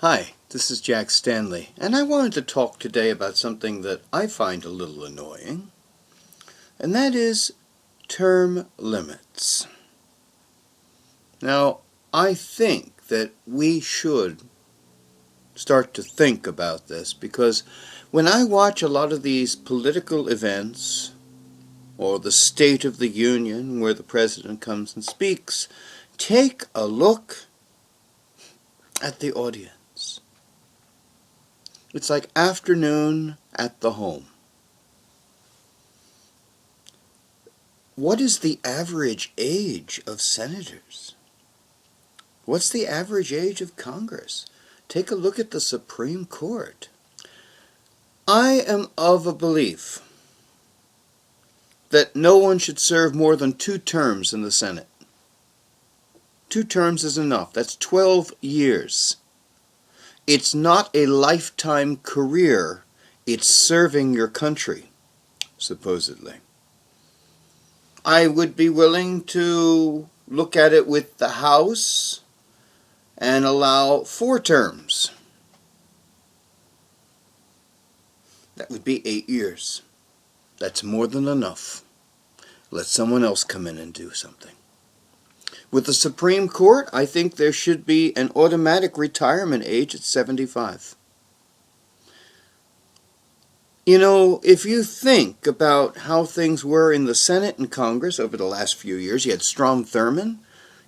Hi, this is Jack Stanley, and I wanted to talk today about something that I find a little annoying, and that is term limits. Now, I think that we should start to think about this because when I watch a lot of these political events or the State of the Union where the president comes and speaks, take a look at the audience. It's like afternoon at the home. What is the average age of senators? What's the average age of Congress? Take a look at the Supreme Court. I am of a belief that no one should serve more than 2 terms in the Senate. 2 terms is enough. That's 12 years. It's not a lifetime career. It's serving your country, supposedly. I would be willing to look at it with the House and allow 4 terms. That would be 8 years. That's more than enough. Let someone else come in and do something. With the Supreme Court, I think there should be an automatic retirement age at 75. You know, if you think about how things were in the Senate and Congress over the last few years, you had Strom Thurmond.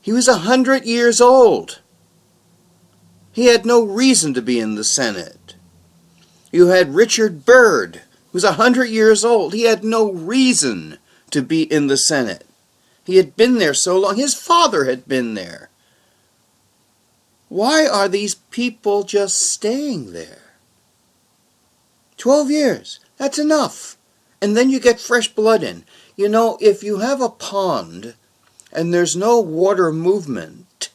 He was 100 years old. He had no reason to be in the Senate. You had Richard Byrd, who was 100 years old. He had no reason to be in the Senate. He had been there so long. His father had been there. Why are these people just staying there? 12 years. That's enough. And then you get fresh blood in. You know, if you have a pond and there's no water movement,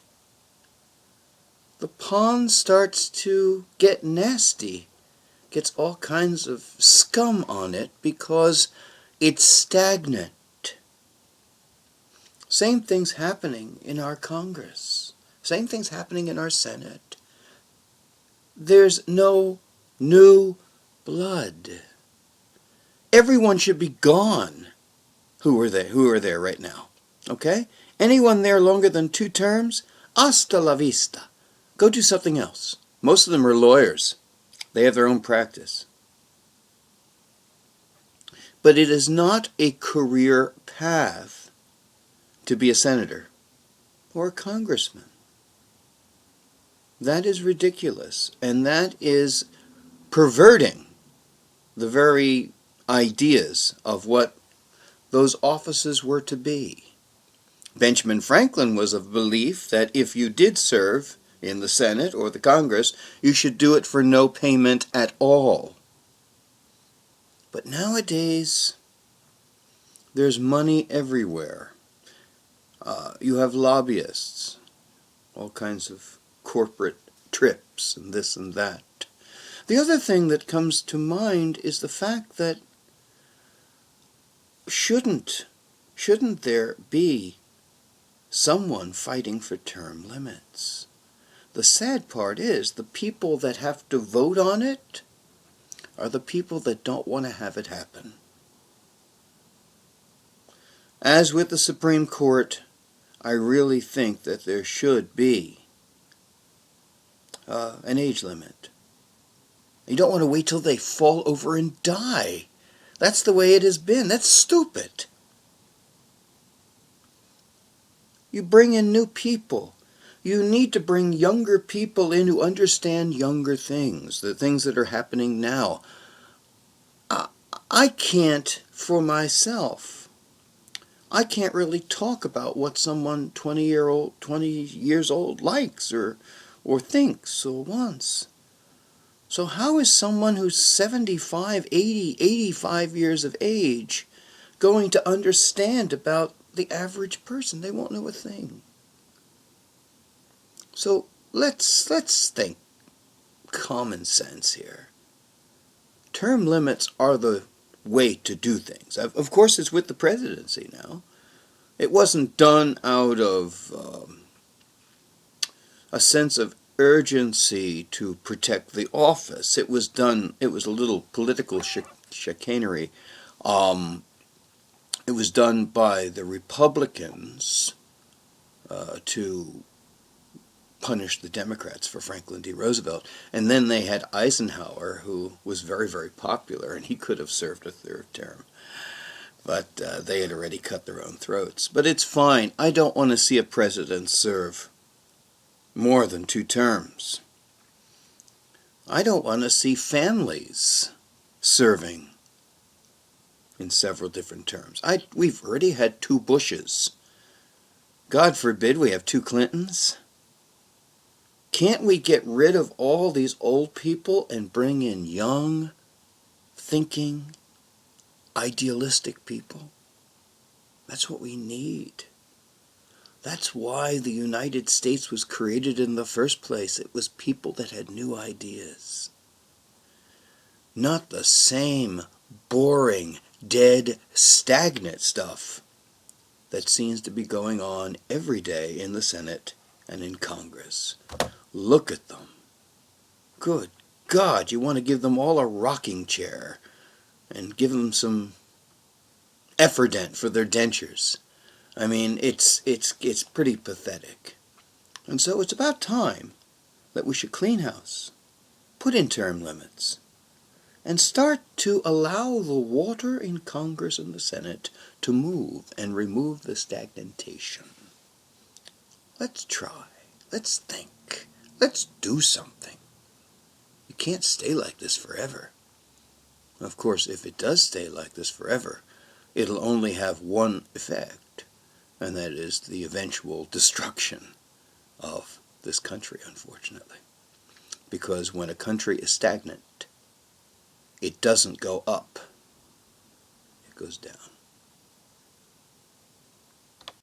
the pond starts to get nasty. Gets all kinds of scum on it because it's stagnant. Same thing's happening in our Congress. Same thing's happening in our Senate. There's no new blood. Everyone should be gone who are there right now. Okay? Anyone there longer than 2 terms, hasta la vista. Go do something else. Most of them are lawyers. They have their own practice. But it is not a career path to be a senator or a congressman. That is ridiculous, and that is perverting the very ideas of what those offices were to be. Benjamin Franklin was of belief that if you did serve in the Senate or the Congress, you should do it for no payment at all. But nowadays, there's money everywhere. You have lobbyists, all kinds of corporate trips and this and that. The other thing that comes to mind is the fact that shouldn't there be someone fighting for term limits? The sad part is the people that have to vote on it are the people that don't want to have it happen. As with the Supreme Court, I really think that there should be an age limit. You don't want to wait till they fall over and die. That's the way it has been. That's stupid. You bring in new people. You need to bring younger people in who understand younger things, the things that are happening now. I can't, for myself, I can't really talk about what someone 20 years old likes or thinks or wants. So how is someone who's 75, 80, 85 years of age going to understand about the average person? They won't know a thing. So let's think common sense here. Term limits are the way to do things. Of course, it's with the presidency now. It wasn't done out of a sense of urgency to protect the office. It was a little political chicanery. It was done by the Republicans to punish the Democrats for Franklin D. Roosevelt. And then they had Eisenhower, who was very, very popular, and he could have served a third term. But they had already cut their own throats. But it's fine. I don't want to see a president serve more than 2 terms. I don't want to see families serving in several different terms. We've already had 2 Bushes. God forbid we have 2 Clintons. Can't we get rid of all these old people and bring in young, thinking, idealistic people? That's what we need. That's why the United States was created in the first place. It was people that had new ideas. Not the same boring, dead, stagnant stuff that seems to be going on every day in the Senate and in Congress. Look at them. Good God, you want to give them all a rocking chair and give them some Effordent for their dentures. I mean, it's pretty pathetic. And so it's about time that we should clean house, put in term limits, and start to allow the water in Congress and the Senate to move and remove the stagnation. Let's try. Let's think. Let's do something. You can't stay like this forever. Of course, if it does stay like this forever, it'll only have one effect, and that is the eventual destruction of this country, unfortunately. Because when a country is stagnant, it doesn't go up, it goes down.